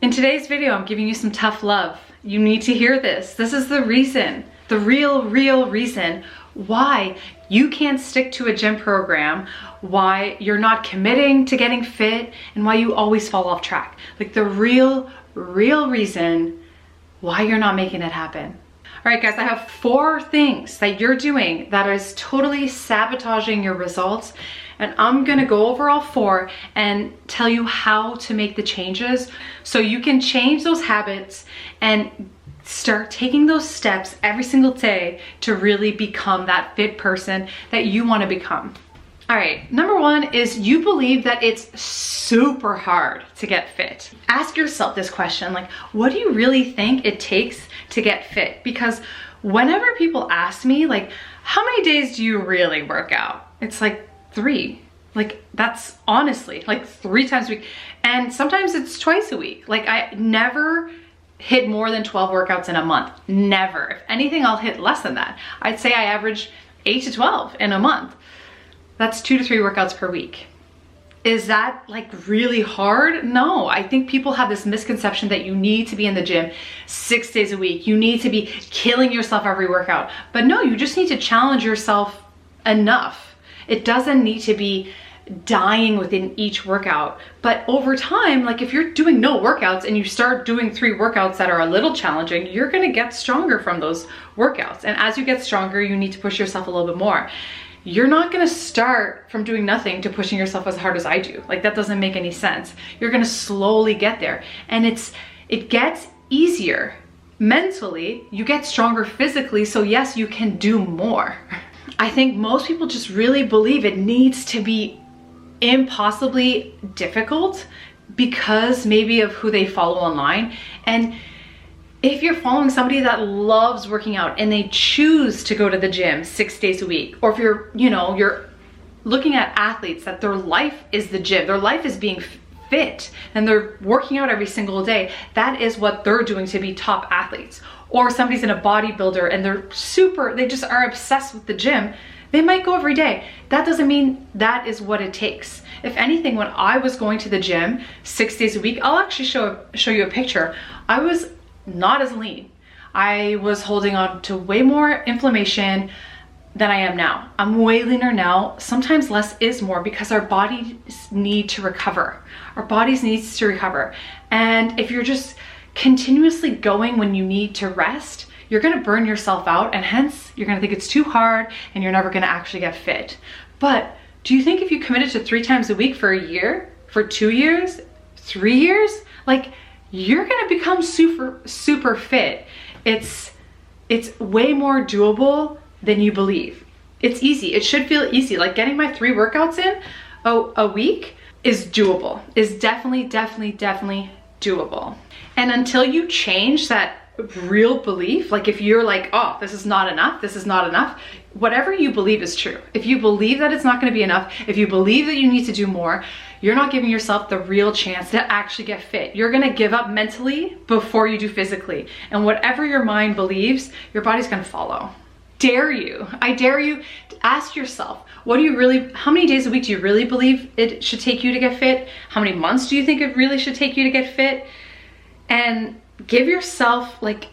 In today's video, I'm giving you some tough love. You need to hear this. This is the reason, the real reason why you can't stick to a gym program, why you're not committing to getting fit, and why you always fall off track. Like the real reason why you're not making it happen. All right, guys, I have 4 things that you're doing that is totally sabotaging your results. And I'm gonna go over all 4 and tell you how to make the changes so you can change those habits and start taking those steps every single day to really become that fit person that you wanna become. All right, number 1 is you believe that it's super hard to get fit. Ask yourself this question, like, what do you really think it takes to get fit? Because whenever people ask me, like, how many days do you really work out? It's like 3. Like, that's honestly like 3 times a week. And sometimes it's twice a week. Like, I never hit more than 12 workouts in a month. Never. If anything, I'll hit less than that. I'd say I average 8 to 12 in a month. That's 2 to 3 workouts per week. Is that like really hard? No, I think people have this misconception that you need to be in the gym 6 days a week. You need to be killing yourself every workout. But no, you just need to challenge yourself enough. It doesn't need to be dying within each workout. But over time, like if you're doing no workouts and you start doing 3 workouts that are a little challenging, you're gonna get stronger from those workouts. And as you get stronger, you need to push yourself a little bit more. You're not gonna start from doing nothing to pushing yourself as hard as I do. Like, that doesn't make any sense. You're gonna slowly get there. And it gets easier. Mentally, you get stronger physically, so yes, you can do more. I think most people just really believe it needs to be impossibly difficult because maybe of who they follow online. And if you're following somebody that loves working out and they choose to go to the gym 6 days a week, or if you're looking at athletes that their life is the gym, their life is being fit and they're working out every single day, that is what they're doing to be top athletes. Or somebody's in a bodybuilder and they just are obsessed with the gym, they might go every day. That doesn't mean that is what it takes. If anything, when I was going to the gym 6 days a week, I'll actually show you a picture. I was not as lean. I was holding on to way more inflammation than I am now. I'm way leaner now. Sometimes less is more because our bodies need to recover. Our bodies needs to recover. And if you're just continuously going when you need to rest, you're gonna burn yourself out, and hence you're gonna think it's too hard and you're never gonna actually get fit. But do you think if you committed to 3 times a week for a year, for 2 years, 3 years, like, you're gonna become super fit? It's way more doable than you believe. It's easy. It should feel easy. Like getting my 3 workouts in a week is doable. Is definitely doable. And until you change that real belief, like if you're like, oh, this is not enough, whatever you believe is true. If you believe that it's not going to be enough, if you believe that you need to do more, you're not giving yourself the real chance to actually get fit. You're going to give up mentally before you do physically. And whatever your mind believes, your body's going to follow. I dare you to ask yourself, how many days a week do you really believe it should take you to get fit? How many months do you think it really should take you to get fit? And give yourself like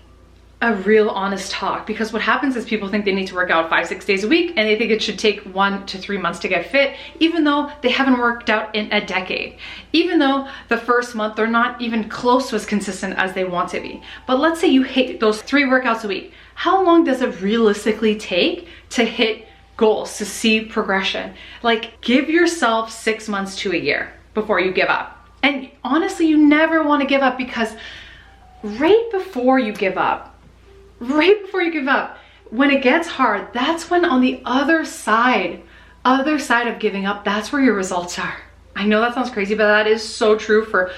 a real honest talk, because what happens is people think they need to work out 5-6 days a week and they think it should take 1 to 3 months to get fit, even though they haven't worked out in a decade. Even though the first month they're not even close to as consistent as they want to be. But let's say you hit those 3 workouts a week. How long does it realistically take to hit goals, to see progression? Like, give yourself 6 months to a year before you give up. And honestly, you never want to give up, because right before you give up, when it gets hard, that's when on the other side of giving up, that's where your results are. I know that sounds crazy, but that is so true for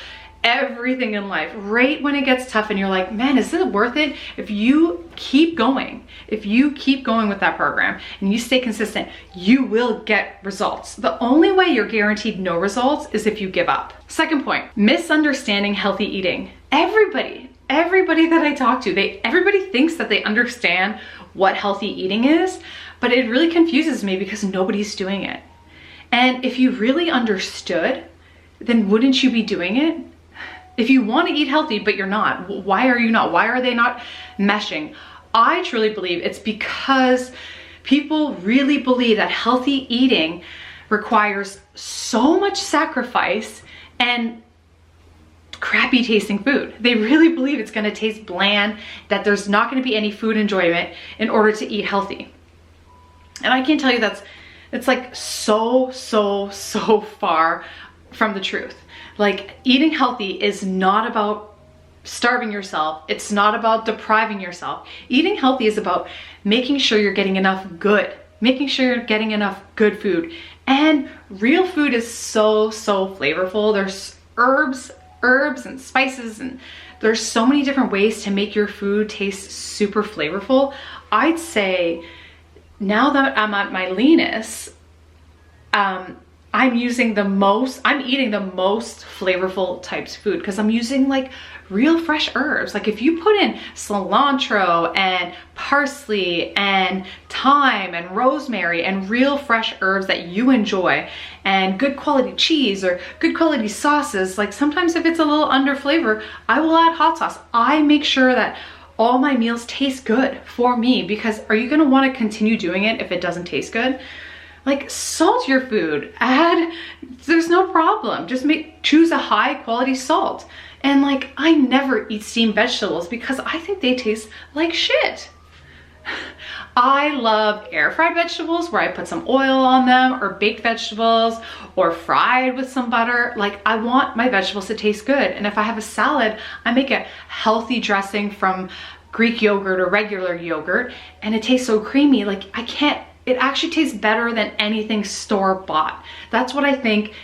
everything in life. Right when it gets tough and you're like, man, is it worth it? If you keep going with that program and you stay consistent, you will get results. The only way you're guaranteed no results is if you give up. Second point, misunderstanding healthy eating. Everybody that I talk to, everybody thinks that they understand what healthy eating is, but it really confuses me because nobody's doing it. And if you really understood, then wouldn't you be doing it? If you want to eat healthy, but you're not, why are you not? Why are they not meshing? I truly believe it's because people really believe that healthy eating requires so much sacrifice and crappy tasting food. They really believe it's going to taste bland, that there's not going to be any food enjoyment in order to eat healthy. And I can tell you it's like so far from the truth. Like, eating healthy is not about starving yourself. It's not about depriving yourself. Eating healthy is about making sure you're getting enough good, making sure you're getting enough good food. And real food is so flavorful. There's herbs and spices, and there's so many different ways to make your food taste super flavorful. I'd say now that I'm at my leanest, I'm eating the most flavorful types of food because I'm using like real fresh herbs. Like if you put in cilantro and parsley and thyme and rosemary and real fresh herbs that you enjoy, and good quality cheese or good quality sauces, like sometimes if it's a little under flavor, I will add hot sauce. I make sure that all my meals taste good for me, because are you gonna wanna continue doing it if it doesn't taste good? Like, salt your food, there's no problem. Just choose a high quality salt. And like, I never eat steamed vegetables because I think they taste like shit. I love air fried vegetables where I put some oil on them, or baked vegetables, or fried with some butter. Like, I want my vegetables to taste good. And if I have a salad, I make a healthy dressing from Greek yogurt or regular yogurt, and it tastes so creamy. Like, it actually tastes better than anything store-bought. That's what I think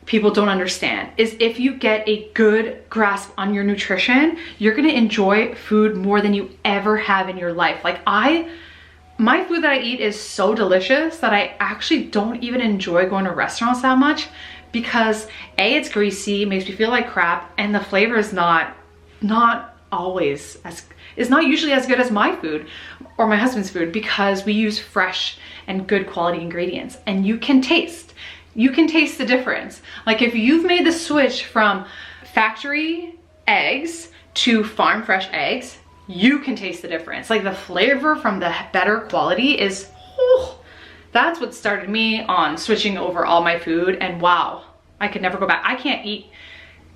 people don't understand, is if you get a good grasp on your nutrition, you're gonna enjoy food more than you ever have in your life. Like, my food that I eat is so delicious that I actually don't even enjoy going to restaurants that much, because A, it's greasy, makes me feel like crap, and the flavor is not usually as good as my food or my husband's food, because we use fresh and good quality ingredients. And you can taste the difference. Like, if you've made the switch from factory eggs to farm fresh eggs, you can taste the difference. Like, the flavor from the better quality is, that's what started me on switching over all my food. And wow, I could never go back. I can't eat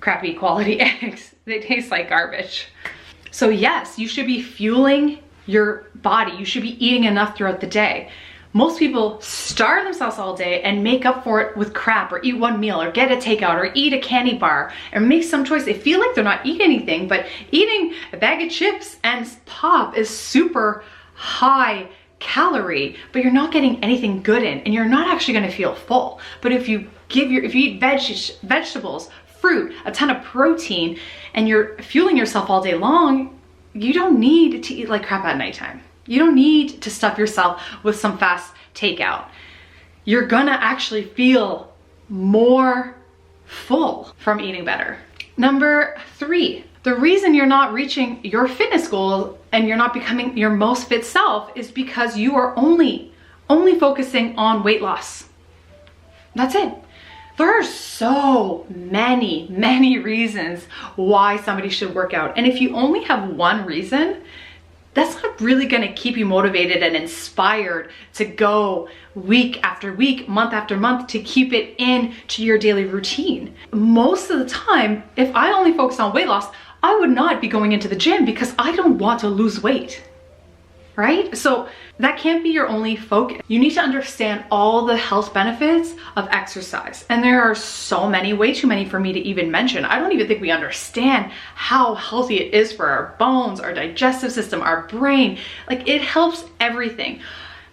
crappy quality eggs. They taste like garbage. So yes, you should be fueling your body. You should be eating enough throughout the day. Most people starve themselves all day and make up for it with crap, or eat one meal, or get a takeout, or eat a candy bar, or make some choice. They feel like they're not eating anything, but eating a bag of chips and pop is super high calorie, but you're not getting anything good in, and you're not actually gonna feel full. But if you eat vegetables, fruit, a ton of protein, and you're fueling yourself all day long, you don't need to eat like crap at nighttime. You don't need to stuff yourself with some fast takeout. You're gonna actually feel more full from eating better. Number 3, the reason you're not reaching your fitness goal and you're not becoming your most fit self is because you are only focusing on weight loss. That's it. There are so many reasons why somebody should work out. And if you only have one reason, that's not really gonna keep you motivated and inspired to go week after week, month after month, to keep it into your daily routine. Most of the time, if I only focus on weight loss, I would not be going into the gym because I don't want to lose weight, right? So that can't be your only focus. You need to understand all the health benefits of exercise. And there are so many, way too many for me to even mention. I don't even think we understand how healthy it is for our bones, our digestive system, our brain. Like, it helps everything.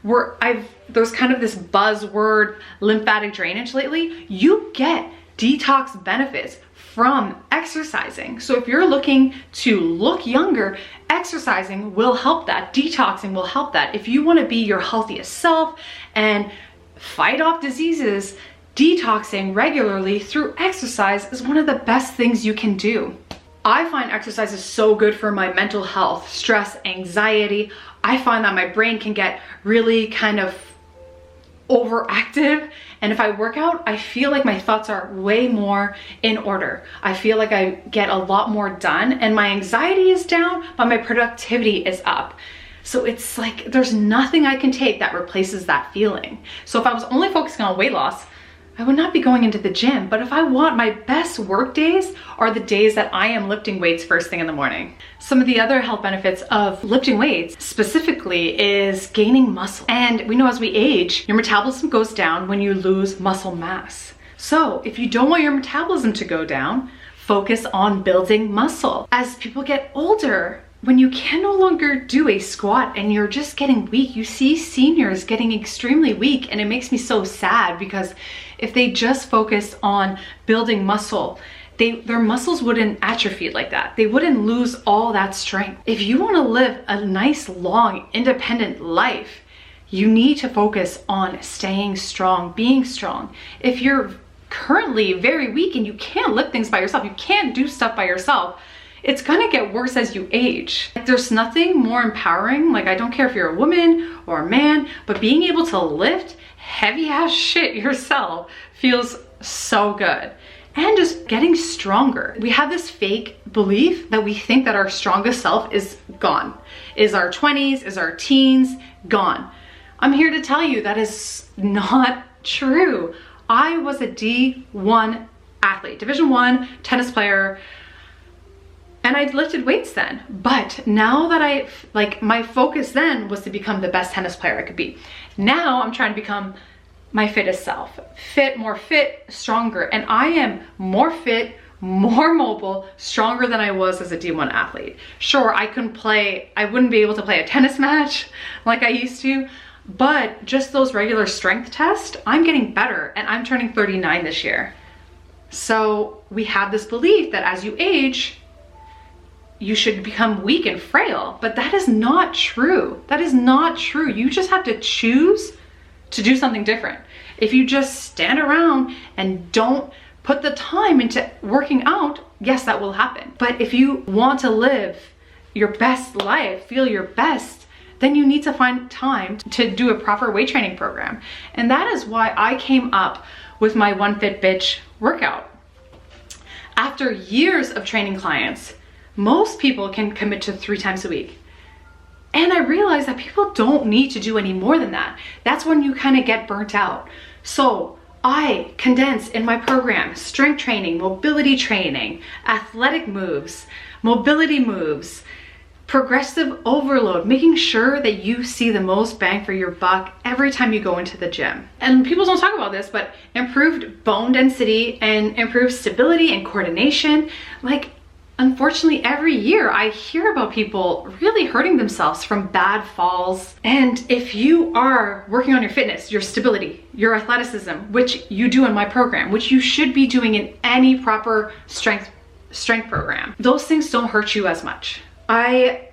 There's kind of this buzzword, lymphatic drainage lately. You get detox benefits from exercising. So if you're looking to look younger, exercising will help that. Detoxing will help that. If you want to be your healthiest self and fight off diseases, detoxing regularly through exercise is one of the best things you can do. I find exercise is so good for my mental health, stress, anxiety. I find that my brain can get really kind of overactive. And if I work out, I feel like my thoughts are way more in order. I feel like I get a lot more done, and my anxiety is down, but my productivity is up. So it's like there's nothing I can take that replaces that feeling. So if I was only focusing on weight loss, I would not be going into the gym. But if I want, my best work days are the days that I am lifting weights first thing in the morning. Some of the other health benefits of lifting weights specifically is gaining muscle. And we know as we age, your metabolism goes down when you lose muscle mass. So if you don't want your metabolism to go down, focus on building muscle. As people get older, when you can no longer do a squat and you're just getting weak, you see seniors getting extremely weak, and it makes me so sad, because if they just focused on building muscle, their muscles wouldn't atrophy like that. They wouldn't lose all that strength. If you want to live a nice, long, independent life, you need to focus on staying strong, being strong. If you're currently very weak and you can't lift things by yourself, you can't do stuff by yourself, it's gonna get worse as you age. There's nothing more empowering, like I don't care if you're a woman or a man, but being able to lift heavy ass shit yourself feels so good. And just getting stronger. We have this fake belief that we think that our strongest self is gone. Is our 20s, is our teens gone? I'm here to tell you that is not true. I was a D1 athlete, Division I tennis player, and I lifted weights then. But now that my focus then was to become the best tennis player I could be. Now I'm trying to become my fittest self. More fit, stronger. And I am more fit, more mobile, stronger than I was as a D1 athlete. Sure, I wouldn't be able to play a tennis match like I used to, but just those regular strength tests, I'm getting better, and I'm turning 39 this year. So we have this belief that as you age, you should become weak and frail, but that is not true. That is not true. You just have to choose to do something different. If you just stand around and don't put the time into working out, yes, that will happen. But if you want to live your best life, feel your best, then you need to find time to do a proper weight training program. And that is why I came up with my OneFitB workout. After years of training clients, most people can commit to 3 times a week. And I realized that people don't need to do any more than that. That's when you kind of get burnt out. So I condense in my program strength training, mobility training, athletic moves, mobility moves, progressive overload, making sure that you see the most bang for your buck every time you go into the gym. And people don't talk about this, but improved bone density and improved stability and coordination. Like, unfortunately, every year I hear about people really hurting themselves from bad falls. And if you are working on your fitness, your stability, your athleticism, which you do in my program, which you should be doing in any proper strength program, those things don't hurt you as much. My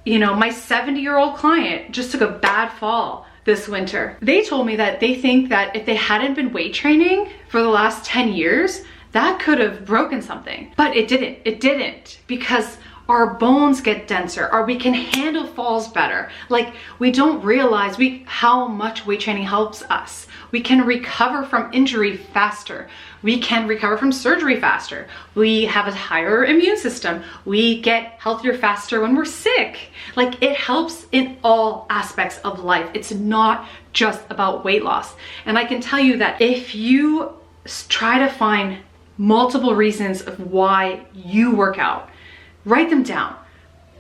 70-year-old client just took a bad fall this winter. They told me that they think that if they hadn't been weight training for the last 10 years, that could have broken something. But it didn't, because our bones get denser, or we can handle falls better. Like, we don't realize how much weight training helps us. We can recover from injury faster. We can recover from surgery faster. We have a higher immune system. We get healthier faster when we're sick. Like, it helps in all aspects of life. It's not just about weight loss. And I can tell you that if you try to find multiple reasons of why you work out, write them down,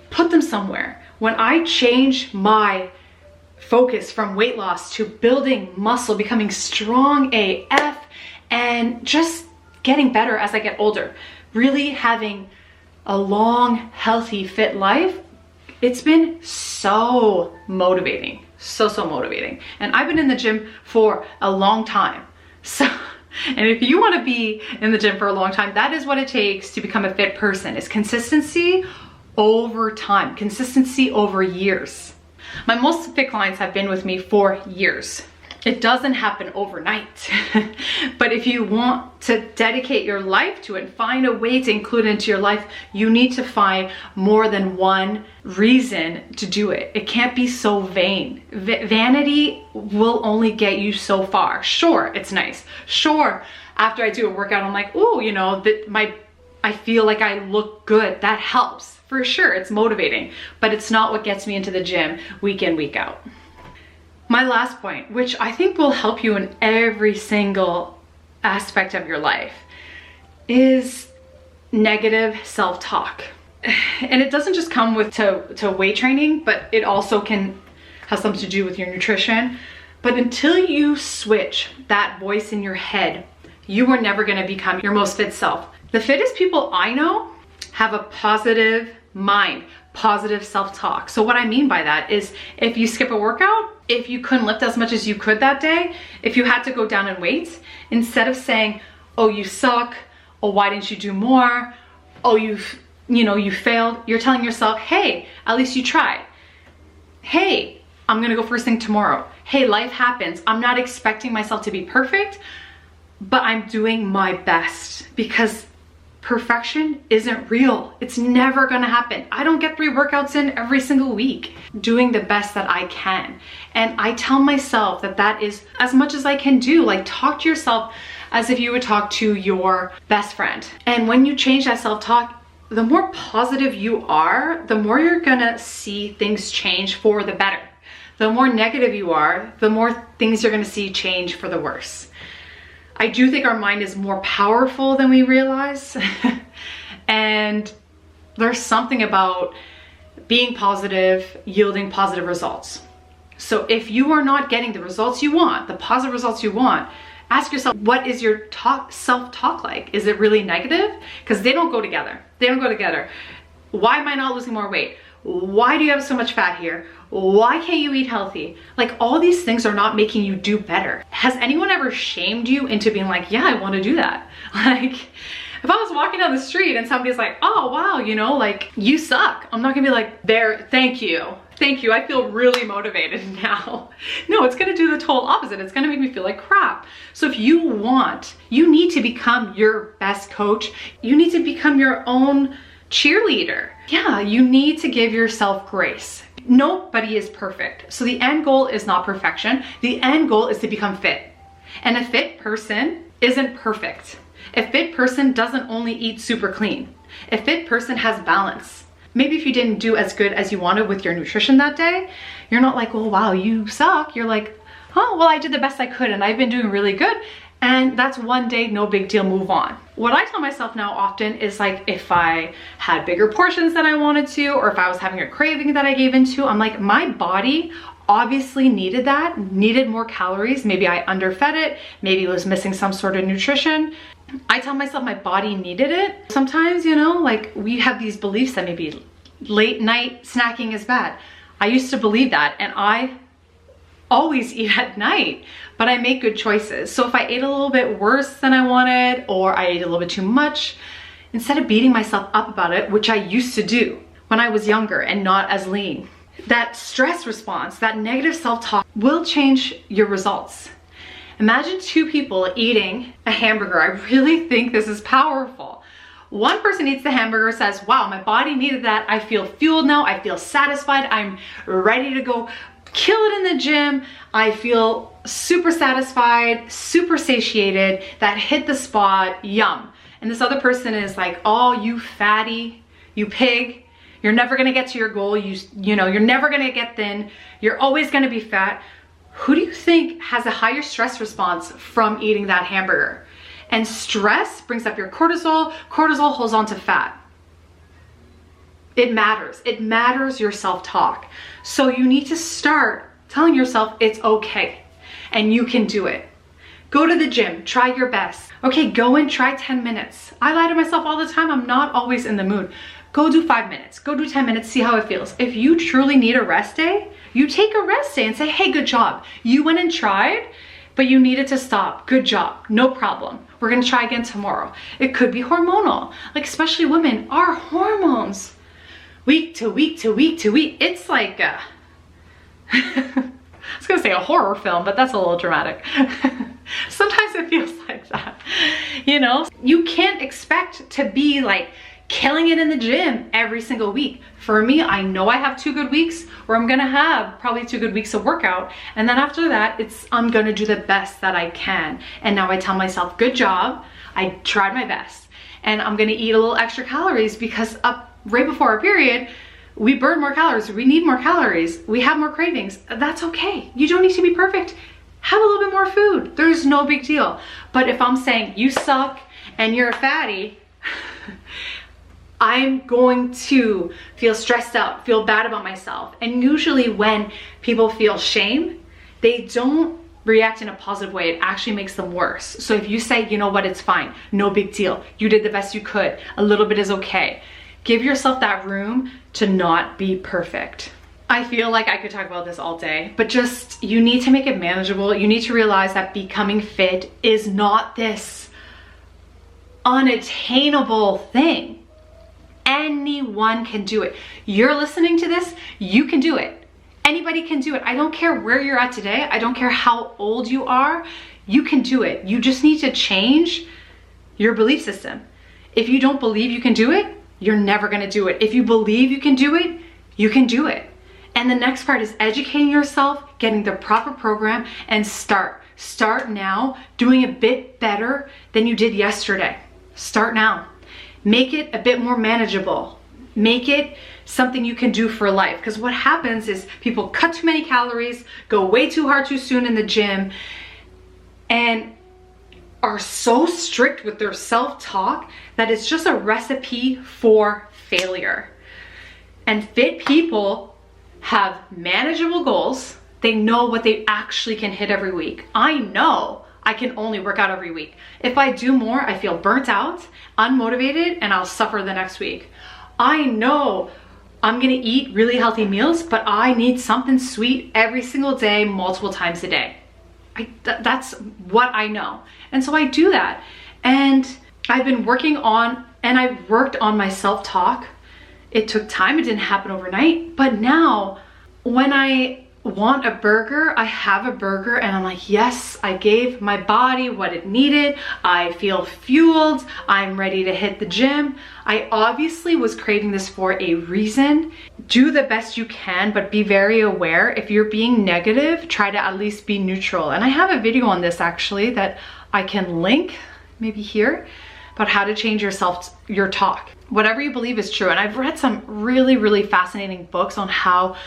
put them somewhere. When I change my focus from weight loss to building muscle, becoming strong AF, and just getting better as I get older, really having a long, healthy, fit life, it's been so motivating, so motivating. And I've been in the gym for a long time. And if you want to be in the gym for a long time, that is what it takes to become a fit person, is consistency over time, consistency over years. My most fit clients have been with me for years. It doesn't happen overnight. But if you want to dedicate your life to it, find a way to include it into your life, you need to find more than one reason to do it. It can't be so vain. Vanity will only get you so far. Sure, it's nice. Sure, after I do a workout, I'm like, ooh, you know, I feel like I look good. That helps. For sure, it's motivating, but it's not what gets me into the gym week in, week out. My last point, which I think will help you in every single aspect of your life, is negative self-talk. And it doesn't just come with to weight training, but it also can have something to do with your nutrition. But until you switch that voice in your head, you are never gonna become your most fit self. The fittest people I know have a positive mind, positive self-talk. So what I mean by that is, if you skip a workout, if you couldn't lift as much as you could that day, if you had to go down in weights, instead of saying, oh, you suck, oh, why didn't you do more, oh, you failed, you're telling yourself, hey, at least you tried. Hey, I'm gonna go first thing tomorrow. Hey, life happens. I'm not expecting myself to be perfect, but I'm doing my best, because perfection isn't real. It's never gonna happen. I don't get 3 workouts in every single week. Doing the best that I can. And I tell myself that that is as much as I can do. Like, talk to yourself as if you would talk to your best friend. And when you change that self-talk, the more positive you are, the more you're gonna see things change for the better. The more negative you are, the more things you're gonna see change for the worse. I do think our mind is more powerful than we realize. And there's something about being positive, yielding positive results. So if you are not getting the results you want, the positive results you want, ask yourself, what is your self-talk like? Is it really negative? Because they don't go together. They don't go together. Why am I not losing more weight? Why do you have so much fat here? Why can't you eat healthy? Like, all these things are not making you do better. Has anyone ever shamed you into being like, yeah, I want to do that? Like, if I was walking down the street and somebody's like, oh, wow, you know, like, you suck, I'm not gonna be like, there, thank you, I feel really motivated now. No, it's gonna do the total opposite. It's gonna make me feel like crap. So if you need to become your best coach. You need to become your own cheerleader. Yeah, you need to give yourself grace. Nobody is perfect. So the end goal is not perfection. The end goal is to become fit. And a fit person isn't perfect. A fit person doesn't only eat super clean. A fit person has balance. Maybe if you didn't do as good as you wanted with your nutrition that day, you're not like, oh, wow, you suck. You're like, oh, well, I did the best I could and I've been doing really good. And that's one day, no big deal, move on. What I tell myself now often is, like, if I had bigger portions than I wanted to, or if I was having a craving that I gave into, I'm like, my body obviously needed that, needed more calories. Maybe I underfed it, maybe it was missing some sort of nutrition. I tell myself my body needed it. Sometimes, you know, like, we have these beliefs that maybe late night snacking is bad. I used to believe that, and I always eat at night, but I make good choices. So if I ate a little bit worse than I wanted, or I ate a little bit too much, instead of beating myself up about it, which I used to do when I was younger and not as lean, that stress response, that negative self-talk will change your results. Imagine 2 people eating a hamburger. I really think this is powerful. One person eats the hamburger, says, wow, my body needed that. I feel fueled now. I feel satisfied. I'm ready to go kill it in the gym. I feel super satisfied, super satiated, that hit the spot, yum. And this other person is like, oh, you fatty, you pig, you're never gonna get to your goal, you know, you're never gonna get thin, you're always gonna be fat. Who do you think has a higher stress response from eating that hamburger? And stress brings up your cortisol, cortisol holds on to fat. It matters your self-talk. So you need to start telling yourself it's okay and you can do it. Go to the gym, try your best. Okay, go and try 10 minutes. I lie to myself all the time, I'm not always in the mood. Go do 5 minutes, go do 10 minutes, see how it feels. If you truly need a rest day, you take a rest day and say, hey, good job. You went and tried, but you needed to stop. Good job, no problem. We're gonna try again tomorrow. It could be hormonal, like especially women, our hormones. Week to week to week to week, it's like, it's gonna say a horror film, but that's a little dramatic. Sometimes it feels like that, you know? You can't expect to be like killing it in the gym every single week. For me, I know I have 2 good weeks where I'm gonna have probably 2 good weeks of workout. And then after that, I'm gonna do the best that I can. And now I tell myself, good job, I tried my best. And I'm gonna eat a little extra calories because right before our period, we burn more calories, we need more calories, we have more cravings. That's okay. You don't need to be perfect. Have a little bit more food. There's no big deal. But if I'm saying you suck and you're a fatty, I'm going to feel stressed out, feel bad about myself. And usually when people feel shame, they don't react in a positive way. It actually makes them worse. So if you say, you know what, it's fine, no big deal, you did the best you could, a little bit is okay. Give yourself that room to not be perfect. I feel like I could talk about this all day, but just, you need to make it manageable. You need to realize that becoming fit is not this unattainable thing. Anyone can do it. You're listening to this, you can do it. Anybody can do it. I don't care where you're at today. I don't care how old you are. You can do it. You just need to change your belief system. If you don't believe you can do it, you're never gonna do it. If you believe you can do it, you can do it. And the next part is educating yourself, getting the proper program, and start. Start now, doing a bit better than you did yesterday. Start now. Make it a bit more manageable. Make it something you can do for life. Because what happens is people cut too many calories, go way too hard too soon in the gym, and are so strict with their self-talk that it's just a recipe for failure. And fit people have manageable goals. They know what they actually can hit every week. I know I can only work out every week. If I do more, I feel burnt out, unmotivated, and I'll suffer the next week. I know I'm gonna eat really healthy meals, but I need something sweet every single day, multiple times a day. That's what I know. And so I do that. And I've been working on, and I've worked on my self-talk. It took time, it didn't happen overnight, but now when I want a burger, I have a burger and I'm like, yes, I gave my body what it needed. I feel fueled. I'm ready to hit the gym. I obviously was craving this for a reason. Do the best you can, but be very aware. If you're being negative, try to at least be neutral. And I have a video on this actually that I can link maybe here about how to change your talk. Whatever you believe is true. And I've read some really, really fascinating books on how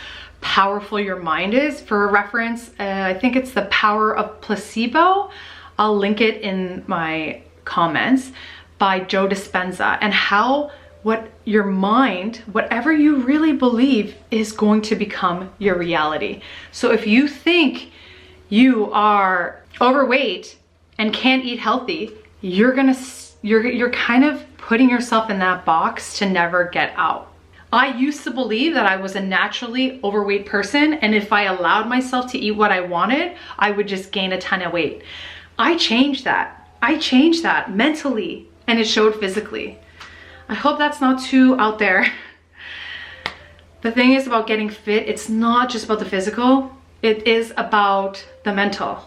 powerful your mind is. For reference, I think it's The Power of Placebo. I'll link it in my comments, by Joe Dispenza, and how what your mind, whatever you really believe, is going to become your reality. So if you think you are overweight and can't eat healthy, you're kind of putting yourself in that box to never get out. I used to believe that I was a naturally overweight person, and if I allowed myself to eat what I wanted, I would just gain a ton of weight. I changed that. I changed that mentally, and it showed physically. I hope that's not too out there. The thing is about getting fit, it's not just about the physical, it is about the mental.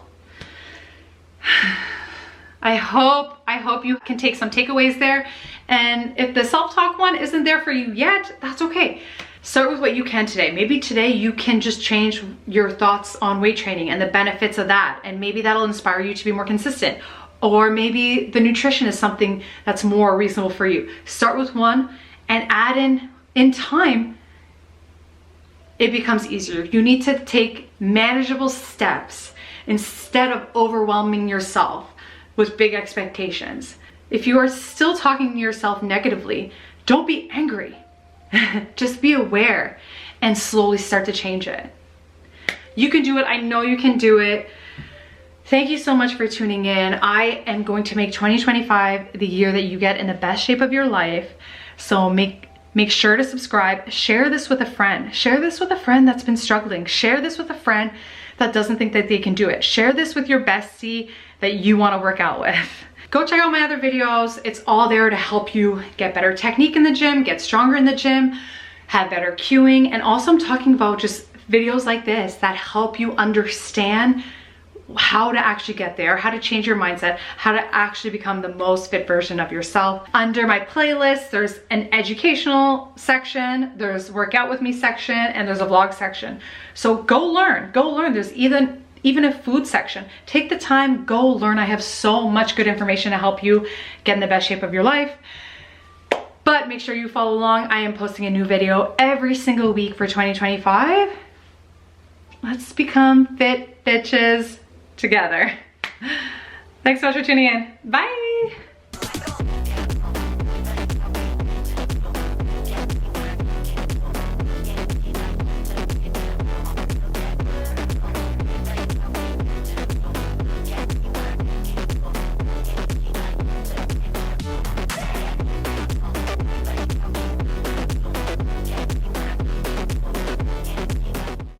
I hope you can take some takeaways there. And if the self-talk one isn't there for you yet, that's okay. Start with what you can today. Maybe today you can just change your thoughts on weight training and the benefits of that. And maybe that'll inspire you to be more consistent. Or maybe the nutrition is something that's more reasonable for you. Start with one and add in time, it becomes easier. You need to take manageable steps instead of overwhelming yourself with big expectations. If you are still talking to yourself negatively, don't be angry. Just be aware and slowly start to change it. You can do it. I know you can do it. Thank you so much for tuning in. I am going to make 2025 the year that you get in the best shape of your life. So make sure to subscribe. Share this with a friend. Share this with a friend that's been struggling. Share this with a friend that doesn't think that they can do it. Share this with your bestie that you want to work out with. Go check out my other videos. It's all there to help you get better technique in the gym, get stronger in the gym, have better cueing. And also I'm talking about just videos like this that help you understand how to actually get there, how to change your mindset, how to actually become the most fit version of yourself. Under my playlist, there's an educational section, there's workout with me section, and there's a vlog section. So go learn, go learn. There's even a food section. Take the time, go learn. I have so much good information to help you get in the best shape of your life. But make sure you follow along. I am posting a new video every single week for 2025. Let's become fit bitches together. Thanks so much for tuning in. Bye.